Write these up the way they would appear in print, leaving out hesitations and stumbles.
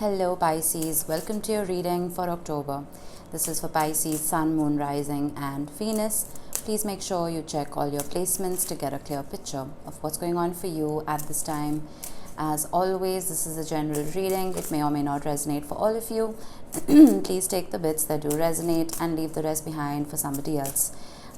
Hello Pisces, welcome to your reading for October. This is for Pisces, Sun, Moon, Rising and Venus. Please make sure you check all your placements to get a clear picture of what's going on for you at this time. As always, this is a general reading. It may or may not resonate for all of you. Please take the bits that do resonate and leave the rest behind for somebody else.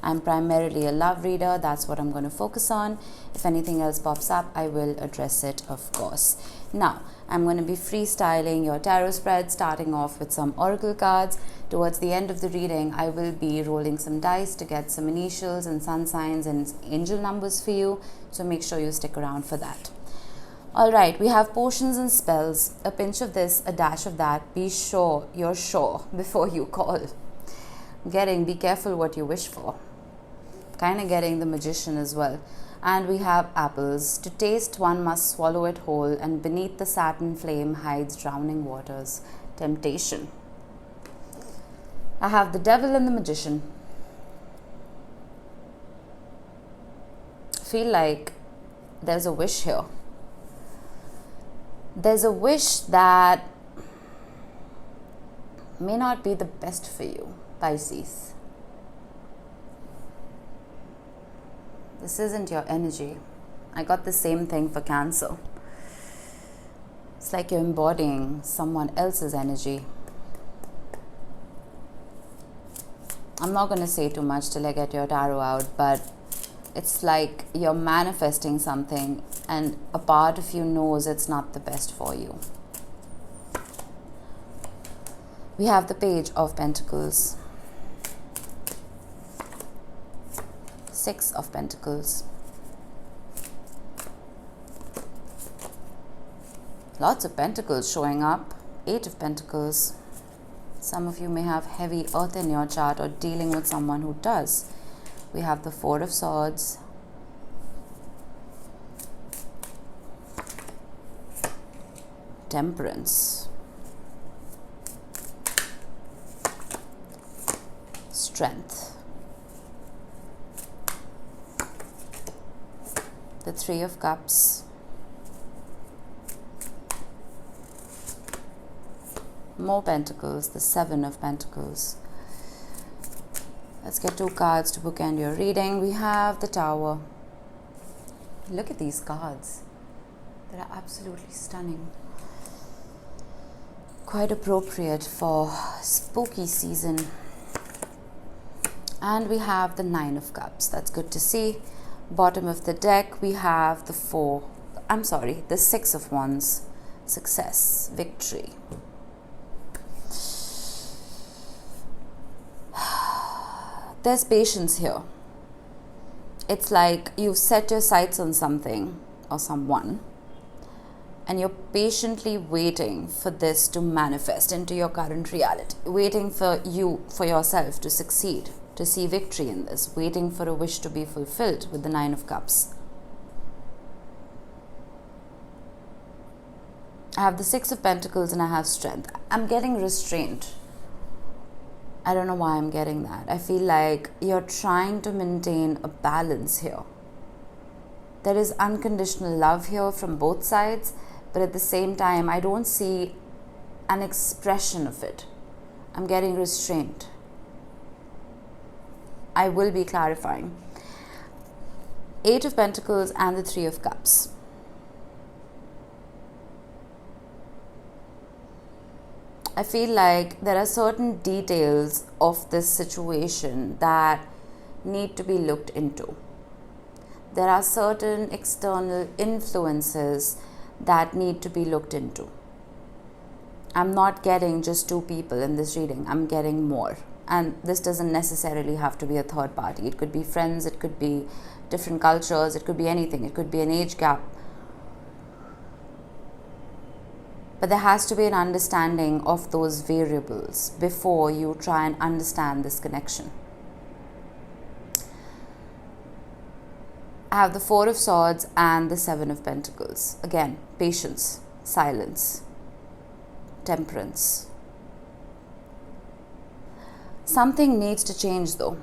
I'm primarily a love reader. That's what I'm going to focus on. If anything else pops up, I will address it, of course. Now, I'm going to be freestyling your tarot spread, starting off with some oracle cards. Towards the end of the reading, I will be rolling some dice to get some initials and sun signs and angel numbers for you. So make sure you stick around for that. Alright, we have potions and spells. A pinch of this, a dash of that. Be sure you're sure before you call. Be careful what you wish for. Kind of getting the magician as well. And we have apples. To taste one must swallow it whole, and beneath the satin flame hides drowning waters. Temptation. I have the devil and the magician. Feel like there's a wish here. There's a wish that may not be the best for you, Pisces. This isn't your energy. I got the same thing for Cancer. It's like you're embodying someone else's energy. I'm not going to say too much till I get your tarot out, but it's like you're manifesting something and a part of you knows it's not the best for you. We have the Page of Pentacles. Six of Pentacles. Lots of pentacles showing up. Eight of Pentacles. Some of you may have heavy earth in your chart or dealing with someone who does. We have the Four of Swords. Temperance. Strength. The Three of Cups. More Pentacles, the Seven of Pentacles. Let's get two cards to bookend your reading. We have the Tower. Look at these cards. They are absolutely stunning. Quite appropriate for spooky season. And we have the Nine of Cups. That's good to see. Bottom of the deck, we have the Six of Wands. Success, victory. There's patience here. It's like you've set your sights on something or someone and you're patiently waiting for this to manifest into your current reality. Waiting for yourself to succeed, to see victory in this, waiting for a wish to be fulfilled with the Nine of Cups. I have the Six of Pentacles and I have strength. I'm getting restraint. I don't know why I'm getting that. I feel like you're trying to maintain a balance here. There is unconditional love here from both sides, but at the same time, I don't see an expression of it. I'm getting restraint. I will be clarifying. Eight of Pentacles and the Three of Cups. I feel like there are certain details of this situation that need to be looked into. There are certain external influences that need to be looked into. I'm not getting just two people in this reading. I'm getting more. And this doesn't necessarily have to be a third party. It could be friends, it could be different cultures, it could be anything. It could be an age gap. But there has to be an understanding of those variables before you try and understand this connection. I have the Four of Swords and the Seven of Pentacles. Again, patience, silence, temperance. Something needs to change though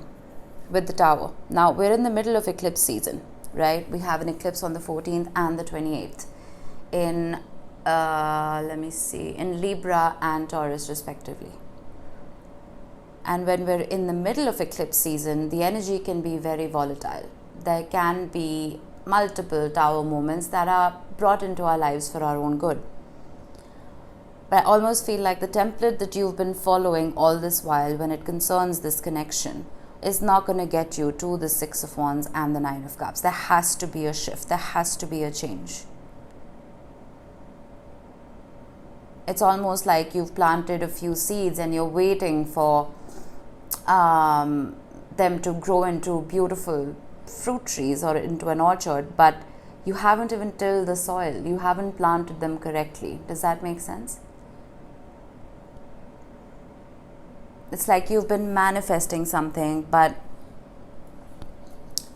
with the Tower. Now we're in the middle of eclipse season, right? We have an eclipse on the 14th and the 28th in let me see, in Libra and Taurus respectively. And when we're in the middle of eclipse season, the energy can be very volatile. There can be multiple tower moments that are brought into our lives for our own good. But I almost feel like the template that you've been following all this while when it concerns this connection is not going to get you to the Six of Wands and the Nine of Cups. There has to be a shift. There has to be a change. It's almost like you've planted a few seeds and you're waiting for them to grow into beautiful fruit trees or into an orchard, but you haven't even tilled the soil. You haven't planted them correctly. Does that make sense? It's like you've been manifesting something, but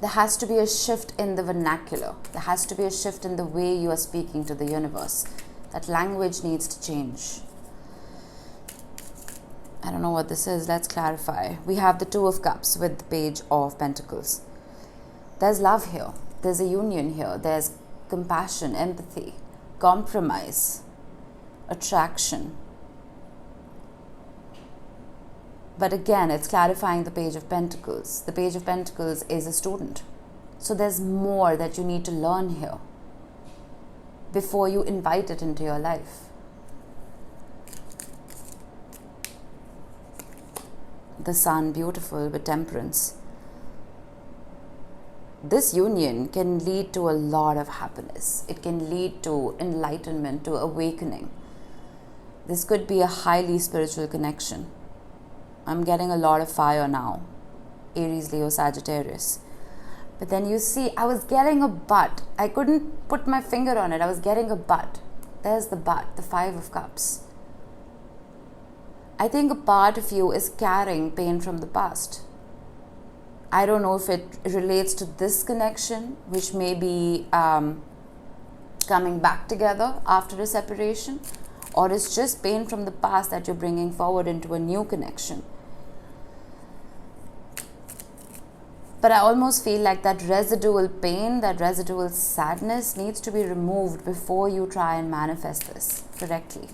there has to be a shift in the vernacular. There has to be a shift in the way you are speaking to the universe. That language needs to change. I don't know what this is. Let's clarify. We have the Two of Cups with the Page of Pentacles. There's love here. There's a union here. There's compassion, empathy, compromise, attraction. But again, it's clarifying the Page of Pentacles. The Page of Pentacles is a student. So there's more that you need to learn here before you invite it into your life. The Sun, beautiful with Temperance. This union can lead to a lot of happiness. It can lead to enlightenment, to awakening. This could be a highly spiritual connection. I'm getting a lot of fire now. Aries, Leo, Sagittarius. But then you see, I was getting a but. I couldn't put my finger on it. I was getting a but. There's the but, the Five of Cups. I think a part of you is carrying pain from the past. I don't know if it relates to this connection, which may be coming back together after a separation, or it's just pain from the past that you're bringing forward into a new connection. But I almost feel like that residual pain, that residual sadness needs to be removed before you try and manifest this correctly.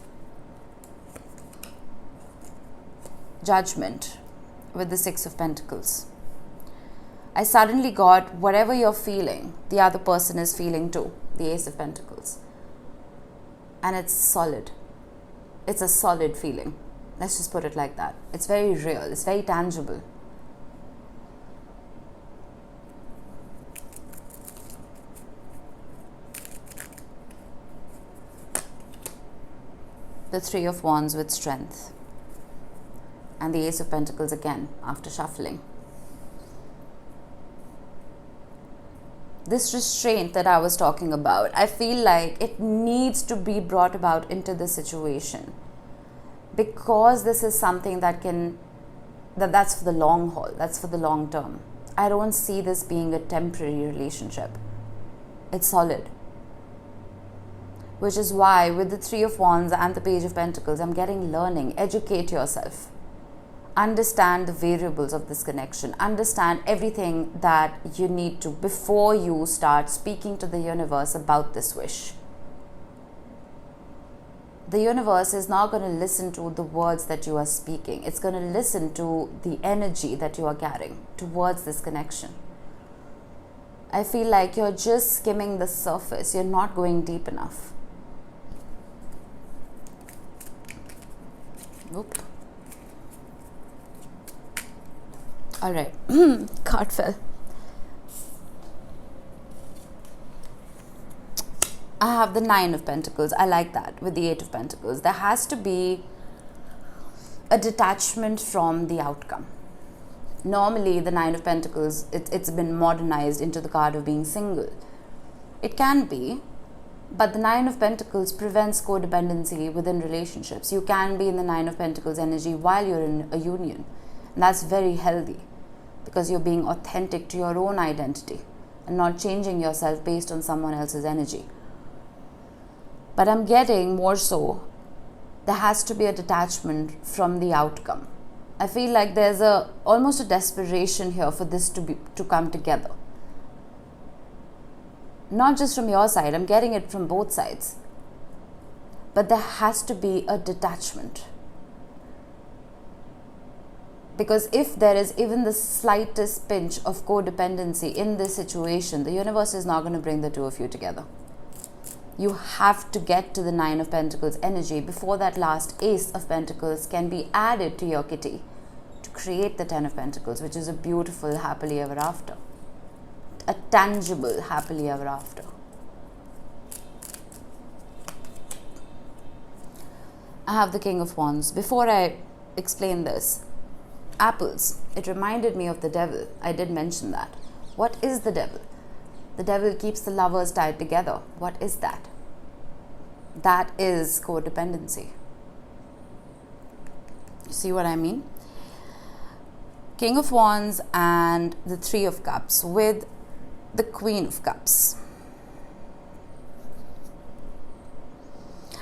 Judgment with the Six of Pentacles. I suddenly got whatever you're feeling, the other person is feeling too, the Ace of Pentacles. And it's solid. It's a solid feeling. Let's just put it like that. It's very real. It's very tangible. The Three of Wands with Strength. And the Ace of Pentacles again after shuffling. This restraint that I was talking about, I feel like it needs to be brought about into the situation, because this is something that's for the long haul, that's for the long term. I don't see this being a temporary relationship. It's solid. Which is why with the Three of Wands and the Page of Pentacles, I'm getting learning. Educate yourself. Understand the variables of this connection. Understand everything that you need to before you start speaking to the universe about this wish. The universe is not going to listen to the words that you are speaking. It's going to listen to the energy that you are carrying towards this connection. I feel like you're just skimming the surface. You're not going deep enough. Nope. All right, card fell. I have the Nine of Pentacles. I like that with the Eight of Pentacles. There has to be a detachment from the outcome. Normally, the Nine of Pentacles, it's been modernized into the card of being single. It can be, but the Nine of Pentacles prevents codependency within relationships. You can be in the Nine of Pentacles energy while you're in a union. And that's very healthy, because you're being authentic to your own identity and not changing yourself based on someone else's energy. But I'm getting more so, there has to be a detachment from the outcome. I feel like there's almost a desperation here for this to come together. Not just from your side, I'm getting it from both sides. but there has to be a detachment. Because if there is even the slightest pinch of codependency in this situation, the universe is not going to bring the two of you together. You have to get to the Nine of Pentacles energy before that last Ace of Pentacles can be added to your kitty to create the Ten of Pentacles, which is a beautiful happily ever after. A tangible happily ever after. I have the King of Wands. Before I explain this, apples, it reminded me of the devil. I did mention that. What is the devil? The devil keeps the lovers tied together. What is that? That is codependency. You see what I mean? King of Wands and the Three of Cups with the Queen of Cups.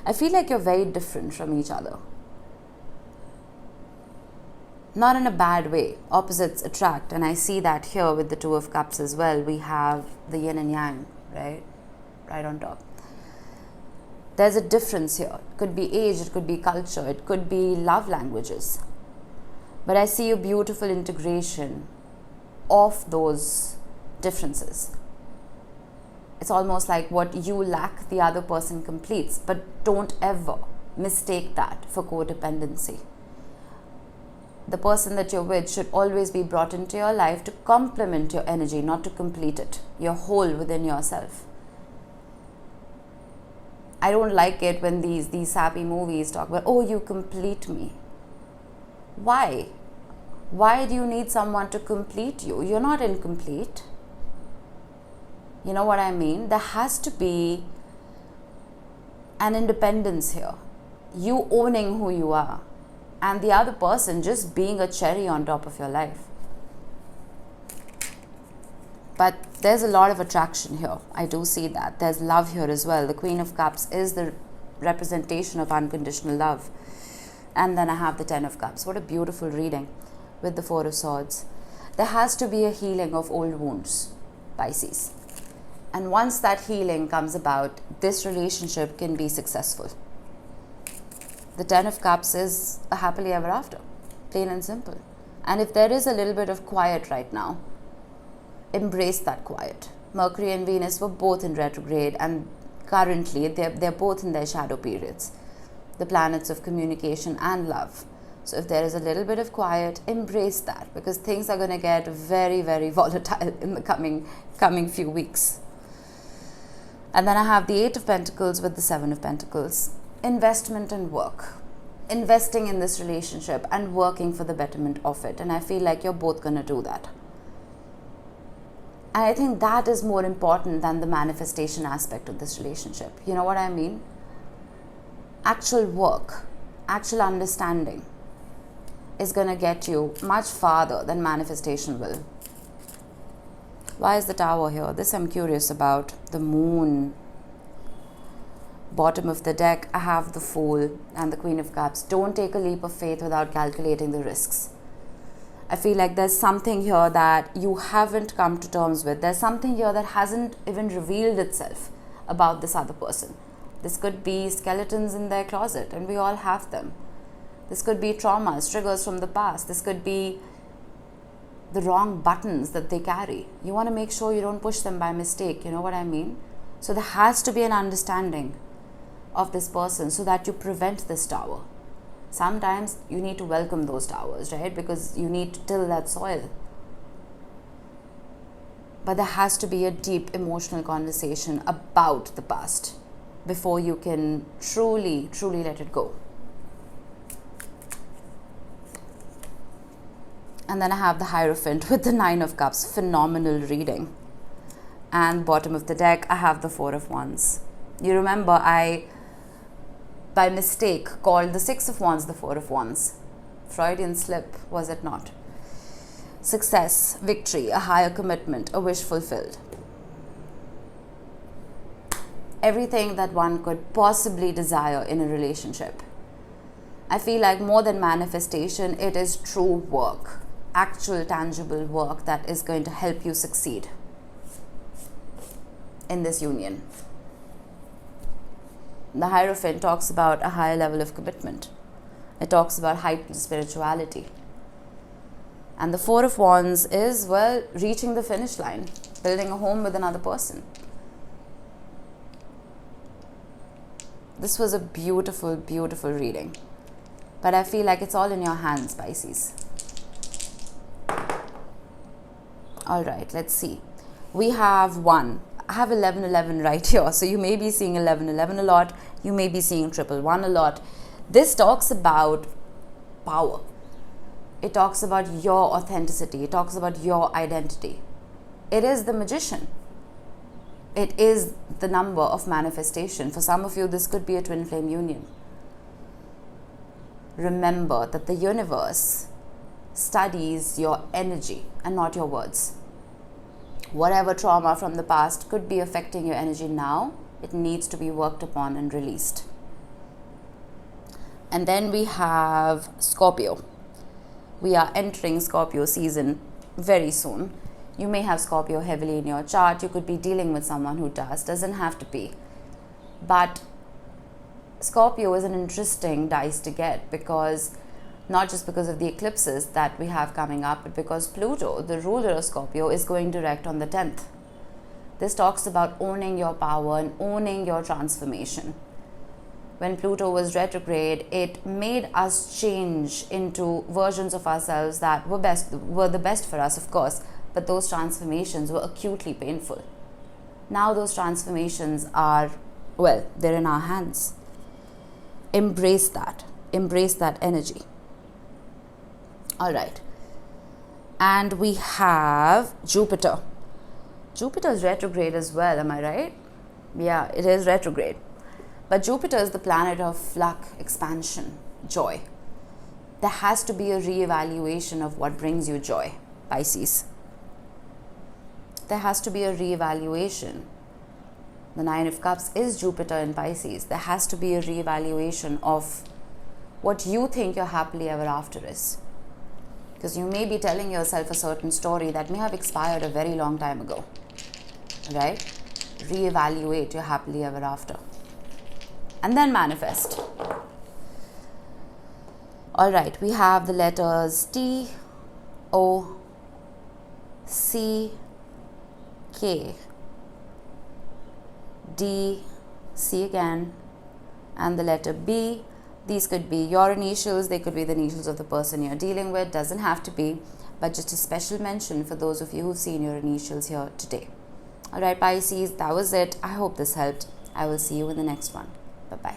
I feel like you're very different from each other. Not in a bad way. Opposites attract. And I see that here with the Two of Cups as well. We have the yin and yang, right? Right on top. There's a difference here. It could be age, it could be culture, it could be love languages. But I see a beautiful integration of those differences. It's almost like what you lack, the other person completes. But don't ever mistake that for codependency. The person that you're with should always be brought into your life to complement your energy, not to complete it. You're whole within yourself. I don't like it when these sappy movies talk about, oh, you complete me. Why? Why do you need someone to complete you? You're not incomplete. You know what I mean? There has to be an independence here. You owning who you are. And the other person just being a cherry on top of your life. But there's a lot of attraction here. I do see that. There's love here as well. The Queen of Cups is the representation of unconditional love. And then I have the Ten of Cups. What a beautiful reading with the Four of Swords. There has to be a healing of old wounds, Pisces. And once that healing comes about, this relationship can be successful. The Ten of Cups is a happily ever after, plain and simple. And if there is a little bit of quiet right now, embrace that quiet. Mercury and Venus were both in retrograde, and currently they're both in their shadow periods. The planets of communication and love. So if there is a little bit of quiet, embrace that, because things are going to get very, very volatile in the coming few weeks. And then I have the Eight of Pentacles with the Seven of Pentacles. Investment and work. Investing in this relationship and working for the betterment of it. And I feel like you're both going to do that. And I think that is more important than the manifestation aspect of this relationship. You know what I mean? Actual work, actual understanding is going to get you much farther than manifestation will. Why is the Tower here? This I'm curious about. The Moon. Bottom of the deck, I have the Fool and the Queen of Cups. Don't take a leap of faith without calculating the risks. I feel like there's something here that you haven't come to terms with. There's something here that hasn't even revealed itself about this other person. This could be skeletons in their closet, and we all have them. This could be traumas, triggers from the past. This could be the wrong buttons that they carry. You want to make sure you don't push them by mistake. You know what I mean? So there has to be an understanding of this person so that you prevent this tower. Sometimes you need to welcome those towers, right? Because you need to till that soil. But there has to be a deep emotional conversation about the past before you can truly, truly let it go. And then I have the Hierophant with the Nine of Cups. Phenomenal reading. And bottom of the deck, I have the Four of Wands. You remember I, by mistake, called the Six of Wands the Four of Wands. Freudian slip, was it not? Success, victory, a higher commitment, a wish fulfilled. Everything that one could possibly desire in a relationship. I feel like more than manifestation, it is true work. Actual tangible work that is going to help you succeed in this union. The Hierophant talks about a higher level of commitment. It talks about heightened spirituality. And the Four of Wands is, well, reaching the finish line, building a home with another person. This was a beautiful, beautiful reading. But I feel like it's all in your hands, Pisces. All right, let's see. We have 1. I have 1111 right here. So you may be seeing 1111 a lot. You may be seeing 111 a lot. This talks about power. It talks about your authenticity. It talks about your identity. It is the Magician. It is the number of manifestation. For some of you, this could be a twin flame union. Remember that the universe studies your energy and not your words. Whatever trauma from the past could be affecting your energy now, it needs to be worked upon and released. And then we have Scorpio. We are entering Scorpio season very soon. You may have Scorpio heavily in your chart. You could be dealing with someone who does. Doesn't have to be. But Scorpio is an interesting dice to get, because not just because of the eclipses that we have coming up, but because Pluto, the ruler of Scorpio, is going direct on the 10th. This talks about owning your power and owning your transformation. When Pluto was retrograde, it made us change into versions of ourselves that were the best for us, of course, but those transformations were acutely painful. Now those transformations are, well, they're in our hands. Embrace that. Embrace that energy. All right. And we have Jupiter. Jupiter is retrograde as well, am I right? Yeah, it is retrograde. But Jupiter is the planet of luck, expansion, joy. There has to be a reevaluation of what brings you joy, Pisces. There has to be a reevaluation. The Nine of Cups is Jupiter in Pisces. There has to be a reevaluation of what you think your happily ever after is. Because you may be telling yourself a certain story that may have expired a very long time ago. Right? Reevaluate your happily ever after. And then manifest. All right, we have the letters T, O, C, K, D, C again, and the letter B. These could be your initials, they could be the initials of the person you're dealing with, doesn't have to be, but just a special mention for those of you who've seen your initials here today. All right, Pisces, that was it. I hope this helped. I will see you in the next one. Bye-bye.